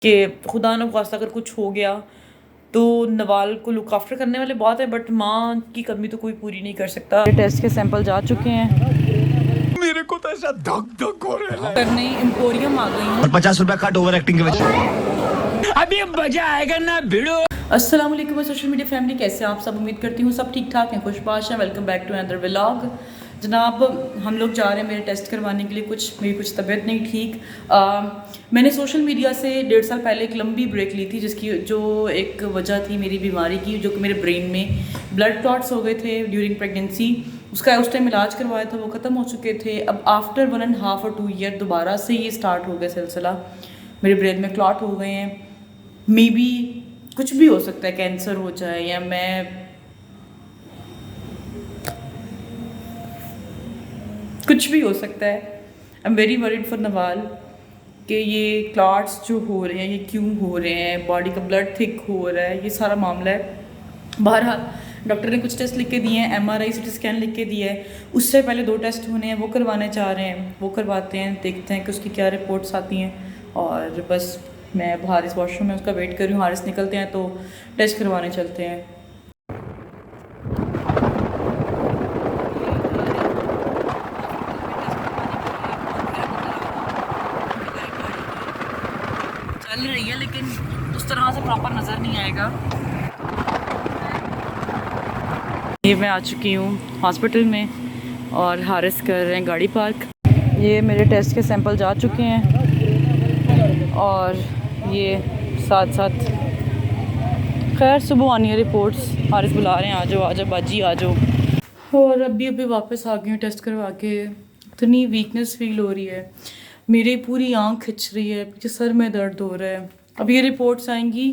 कि खुदा न खास्ता अगर कुछ हो गया तो नवाल को लुक आफ्टर करने वाले बात है, बट माँ की कमी तो कोई पूरी नहीं कर सकता। टेस्ट के सैंपल जा चुके हैं, मेरे को तो ऐसा धक धक हो रहा है। करने एम्पोरियम आ गई हूँ। और 50 रुपया कट ओवर एक्टिंग के वजह। अभी मजा आएगा ना भिड़ो। अस्सलाम वालेकुम सोशल मीडिया फैमिली, कैसे हैं आप सब? उम्मीद करती हूँ सब ठीक ठाक हैं, खुशबाश हैं। Welcome back to another vlog. जनाब, हम लोग जा रहे हैं मेरे टेस्ट करवाने के लिए। मेरी कुछ तबीयत नहीं ठीक। मैंने सोशल मीडिया से 1.5 साल पहले एक लंबी ब्रेक ली थी, जिसकी जो एक वजह थी मेरी बीमारी की, जो कि मेरे ब्रेन में ब्लड क्लॉट्स हो गए थे ड्यूरिंग प्रेगनेंसी। उसका उस टाइम इलाज करवाया था, वो ख़त्म हो चुके थे। अब आफ्टर 1.5 और 2 ईयर दोबारा से ये स्टार्ट हो गया सिलसिला। मेरे ब्रेन में क्लॉट हो गए हैं। मे बी कुछ भी हो सकता है, कैंसर हो जाए या मैं कुछ भी हो सकता है। I am very worried for Nawal कि ये क्लॉट्स जो हो रहे हैं ये क्यों हो रहे हैं, बॉडी का ब्लड थिक हो रहा है, ये सारा मामला है। बहरहाल डॉक्टर ने कुछ टेस्ट लिख के दिए हैं, MRI CT स्कैन लिख के दिया है। उससे पहले 2 टेस्ट होने हैं, वो करवाने चाह रहे हैं, वो करवाते हैं, देखते हैं कि उसकी क्या रिपोर्ट्स आती हैं। और बस मैं बाहर इस वॉशरूम में उसका वेट कर रही हूँ। हारिस निकलते हैं तो टेस्ट करवाने चलते हैं। चल रही है लेकिन उस तरह से प्रॉपर नज़र नहीं आएगा। ये मैं आ चुकी हूँ हॉस्पिटल में और हारिस कर रहे हैं गाड़ी पार्क। ये मेरे टेस्ट के सैंपल जा चुके हैं और ये साथ साथ खैर सुबह आनी है रिपोर्ट्स। हारिस बुला रहे हैं, आ जाओ आ जाओ बाजी आ जाओ। और अभी वापस आ गई हूँ टेस्ट करवा के। इतनी वीकनेस फील हो रही है, मेरी पूरी आँख खिंच रही है, पीछे सर में दर्द हो रहा है। अब ये रिपोर्ट्स आएंगी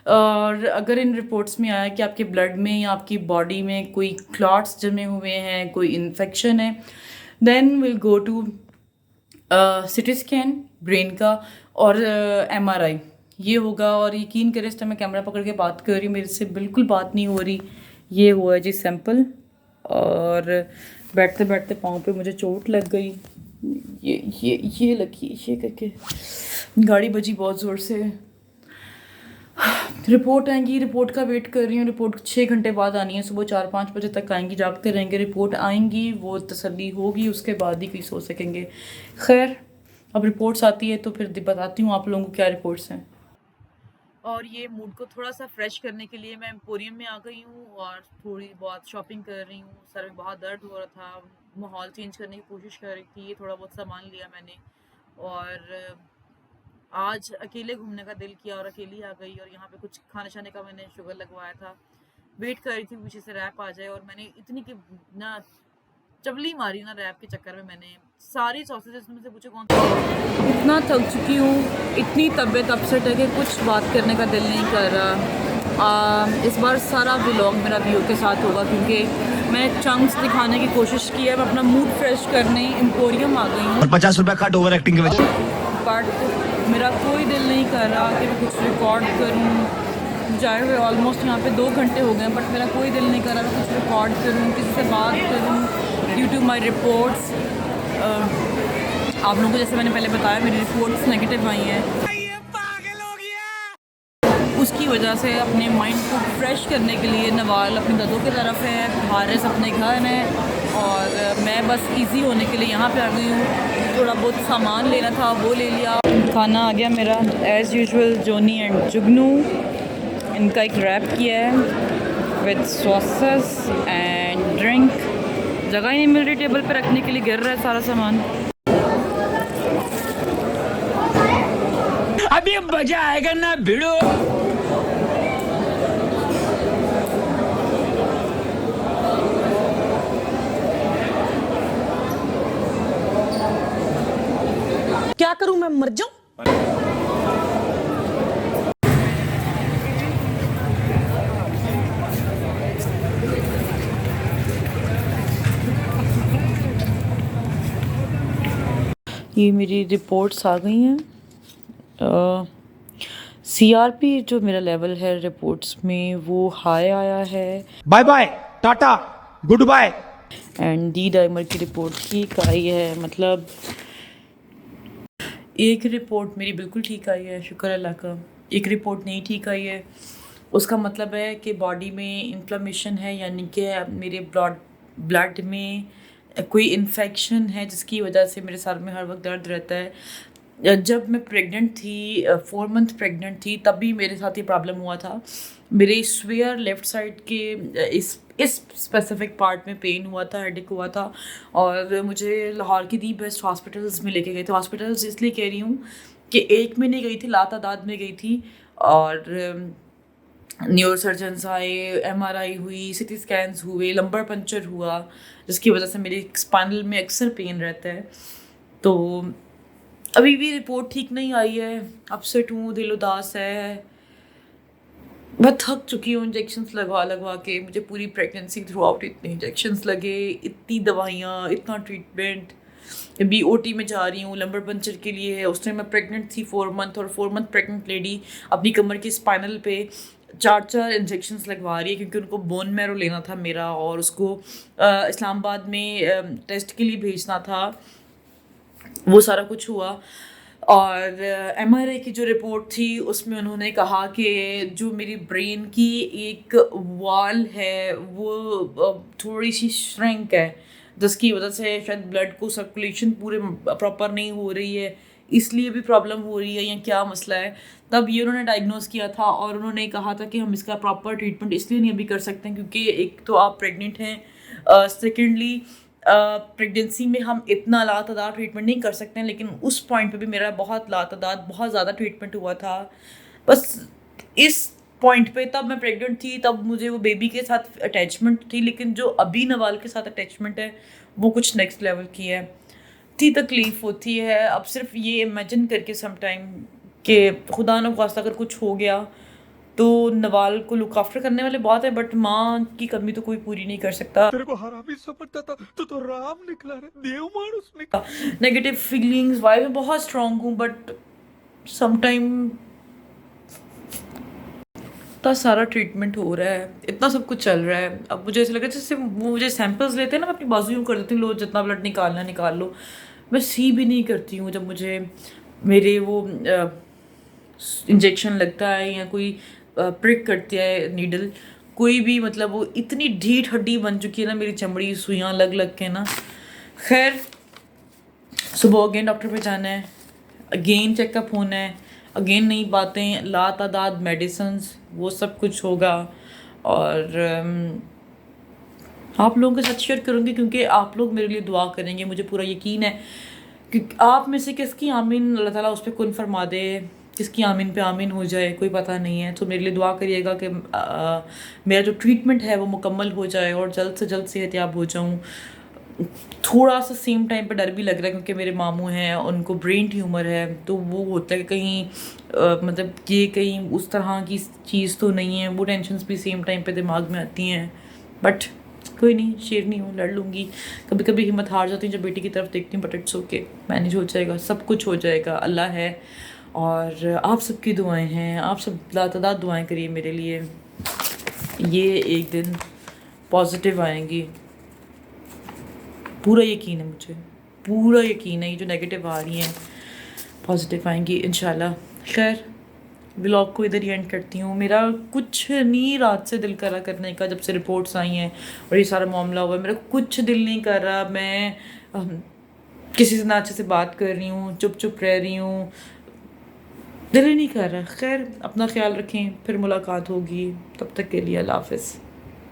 और अगर इन रिपोर्ट्स में आया कि आपके ब्लड में या आपकी बॉडी में कोई क्लॉट्स जमे हुए हैं, कोई इन्फेक्शन है, then will go to CT scan brain का और MRI ये होगा। और यकीन करें इस टाइम मैं कैमरा पकड़ के बात कर रही हूँ, मेरे से बिल्कुल बात नहीं हो रही। ये हुआ जी सैंपल और बैठते बैठते पाँव पे मुझे चोट लग गई। ये लगी, ये करके गाड़ी बजी बहुत ज़ोर से। रिपोर्ट आएंगी, रिपोर्ट का वेट कर रही हूँ। रिपोर्ट 6 घंटे बाद आनी है, सुबह 4-5 बजे तक आएंगी, जागते रहेंगे। रिपोर्ट आएंगी, वो तसल्ली होगी, उसके बाद ही कोई सो सकेंगे। खैर अब रिपोर्ट्स आती है तो फिर बताती हूँ आप लोगों को क्या रिपोर्ट्स हैं। और ये मूड को थोड़ा सा फ्रेश करने के लिए मैं एम्पोरियम में आ गई हूँ और थोड़ी बहुत शॉपिंग कर रही हूँ। सर में बहुत दर्द हो रहा था, माहौल चेंज करने की कोशिश कर रही थी, थोड़ा बहुत सामान लिया मैंने। और आज अकेले घूमने का दिल किया और अकेली आ गई। और यहाँ पे कुछ खाने शाने का मैंने शुगर लगवाया था, वेट कर रही थी पीछे से रैप आ जाए। और मैंने इतनी कि ना चवली मारी ना रैप के चक्कर में, मैंने सारी सॉसेजेस में से पूछे कौन सा। इतना थक चुकी हूँ, इतनी तबीयत अपसेट है कि कुछ बात करने का दिल नहीं कर रहा। इस बार सारा व्लॉग मेरा व्यू के साथ होगा क्योंकि मैंने चंक्स दिखाने की कोशिश की है। मैं अपना मूड फ्रेश करने एम्पोरियम आ गई हूँ। और 50 रुपया कट ओवर एक्टिंग के वजह। बट मेरा कोई दिल नहीं कर रहा कि मैं कुछ रिकॉर्ड करूँ। जाए हुए ऑलमोस्ट यहाँ पे 2 घंटे हो गए, बट मेरा कोई दिल नहीं कर रहा मैं कुछ रिकॉर्ड करूँ, किसी से बात करूँ ड्यू टू माई रिपोर्ट्स। आप लोगों को जैसे मैंने पहले बताया मेरी रिपोर्ट्स नेगेटिव आई हैं, उसकी वजह से अपने माइंड को फ्रेश करने के लिए नवाल अपनी दादों की तरफ है, हारिस अपने घर है और मैं बस इजी होने के लिए यहाँ पे आ गई हूँ। थोड़ा बहुत सामान लेना था वो ले लिया। खाना आ गया मेरा एज़ यूजुअल। जोनी एंड जुगनू, इनका एक रैप किया है विद सॉसेस एंड ड्रिंक। जगह ही नहीं मिल रही टेबल पे रखने के लिए, गिर रहा है सारा सामान। अभी मजा आएगा ना भिड़ो। क्या करूं मैं, मर जाऊं? ये मेरी रिपोर्ट्स आ गई हैं। CRP जो मेरा लेवल है रिपोर्ट्स में वो हाई आया है। Bye bye tata good bye. And D dimer की रिपोर्ट ठीक आई है। मतलब एक रिपोर्ट मेरी बिल्कुल ठीक आई है, शुक्र अल्लाह का। एक रिपोर्ट नहीं ठीक आई है, उसका मतलब है कि बॉडी में इन्फ्लेमेशन है, यानी कि मेरे ब्लड में कोई इन्फेक्शन है जिसकी वजह से मेरे सर में हर वक्त दर्द रहता है। जब मैं प्रेग्नेंट थी, 4 मंथ प्रेग्नेंट थी, तब भी मेरे साथ ये प्रॉब्लम हुआ था। मेरे स्वेयर लेफ़्ट साइड के इस स्पेसिफिक पार्ट में पेन हुआ था, हेडेक हुआ था, और मुझे लाहौर की दी बेस्ट हॉस्पिटल्स में लेके गए थे। हॉस्पिटल्स इसलिए कह रही हूँ कि एक में नहीं गई थी, लातादाद में गई थी, और न्यूरो सर्जन्स आए, MRI हुई, CT स्कैन्स हुए, लंबर पंचर हुआ, जिसकी वजह से मेरी स्पाइनल में अक्सर पेन रहता है। तो अभी भी रिपोर्ट ठीक नहीं आई है, अपसेट हूँ, दिल उदास है, मैं थक चुकी हूँ इंजेक्शन्स लगवा लगवा के। मुझे पूरी प्रेगनेंसी थ्रू आउट इतने इंजेक्शन्स लगे, इतनी दवाइयाँ, इतना ट्रीटमेंट। अभी OT में जा रही हूँ, लंबर पंचर के लिए है। उस टाइम मैं प्रेग्नेंट थी 4 मंथ, और 4 मंथ प्रेग्नेंट लेडी अपनी कमर के स्पाइनल पे 4 इंजेक्शन्स लगवा रही है, क्योंकि उनको बोन मैरो लेना था मेरा, और उसको इस्लामाबाद में टेस्ट के लिए भेजना था। वो सारा कुछ हुआ, और MRI की जो रिपोर्ट थी उसमें उन्होंने कहा कि जो मेरी ब्रेन की एक वॉल है वो थोड़ी सी श्रिंक है, जिसकी वजह से शायद ब्लड को सर्कुलेशन पूरे प्रॉपर नहीं हो रही है, इसलिए भी प्रॉब्लम हो रही है, या क्या मसला है। तब ये उन्होंने डायग्नोस किया था, और उन्होंने कहा था कि हम इसका प्रॉपर ट्रीटमेंट इसलिए नहीं अभी कर सकते हैं क्योंकि एक तो आप प्रेग्नेंट हैं, सेकेंडली प्रेगनेंसी में हम इतना लातादार ट्रीटमेंट नहीं कर सकते हैं। लेकिन उस पॉइंट पे भी मेरा बहुत लातादार, बहुत ज़्यादा ट्रीटमेंट हुआ था। बस इस पॉइंट पे तब मैं प्रेग्नेंट थी, तब मुझे वो बेबी के साथ अटैचमेंट थी, लेकिन जो अभी नवाल के साथ अटैचमेंट है वो कुछ नेक्स्ट लेवल की है। इतनी तकलीफ़ होती है, अब सिर्फ ये इमेजिन करके समटाइम कि खुदा न खास्ता अगर कुछ हो गया तो नवाल को लुक आफ्टर करने वाले बहुत है, बट माँ की कमी तो कोई पूरी नहीं कर सकता। तेरे को हरामी समझता था तो राम निकला रे, देव मानुस निकला। नेगेटिव फीलिंग्स वाई मैं बहुत स्ट्रांग हूँ, बट समटाइम इतना सारा ट्रीटमेंट हो रहा है, इतना सब कुछ चल रहा है। अब मुझे ऐसा लगा जैसे वो मुझे सैंपल्स लेते हैं ना, मैं अपनी बाजू यूँ कर देती हूँ, लो जितना ब्लड निकालना है निकाल लो। मैं सी भी नहीं करती हूँ जब मुझे मेरे वो इंजेक्शन लगता है या कोई प्रिक करती है नीडल, कोई भी, मतलब वो इतनी ढीठ हड्डी बन चुकी है ना मेरी चमड़ी, सुइयाँ लग लग के ना। खैर, सुबह अगेन डॉक्टर पे जाना है, अगेन चेकअप होना है, अगेन नई बातें, लातादाद मेडिसिन्स, वो सब कुछ होगा। और आप लोगों के साथ शेयर करूँगी क्योंकि आप लोग मेरे लिए दुआ करेंगे, मुझे पूरा यकीन है कि आप में से किसकी आमीन अल्लाह ताला उस पर कुन फरमा दे, किसकी आमीन पे आमीन हो जाए, कोई पता नहीं है। तो मेरे लिए दुआ करिएगा कि मेरा जो ट्रीटमेंट है वो मुकम्मल हो जाए और जल्द से जल्द सेहतयाब हो जाऊँ। थोड़ा सा सेम टाइम पे डर भी लग रहा है क्योंकि मेरे मामू हैं, उनको ब्रेन ट्यूमर है, तो वो होता है कि कहीं मतलब ये कहीं उस तरह की चीज़ तो नहीं है, वो टेंशन्स भी सेम टाइम पे दिमाग में आती हैं। बट कोई नहीं, शेरनी हूँ, लड़ लूँगी। कभी कभी हिम्मत हार जाती हूँ जब बेटी की तरफ देखती हूँ, बट इट्स ओके, मैनेज हो जाएगा, सब कुछ हो जाएगा, अल्लाह है। और आप सबकी दुआएं हैं, आप सब लातादाद दुआएं करिए मेरे लिए, ये एक दिन पॉजिटिव आएंगी, पूरा यकीन है मुझे, पूरा यकीन है। ये जो नेगेटिव आ रही हैं पॉजिटिव आएंगी इंशाल्लाह। खैर, व्लॉग को इधर ही एंड करती हूँ। मेरा कुछ नहीं रात से दिल करा करने का, जब से रिपोर्ट्स आई हैं और ये सारा मामला हुआ है, मेरा कुछ दिल नहीं कर रहा। मैं किसी से ना अच्छे से बात कर रही हूँ, चुप चुप रह रही हूँ, दिल ही नहीं कर रहा। खैर, अपना ख्याल रखें, फिर मुलाकात होगी, तब तक के लिए अल्लाह हाफ़िज़।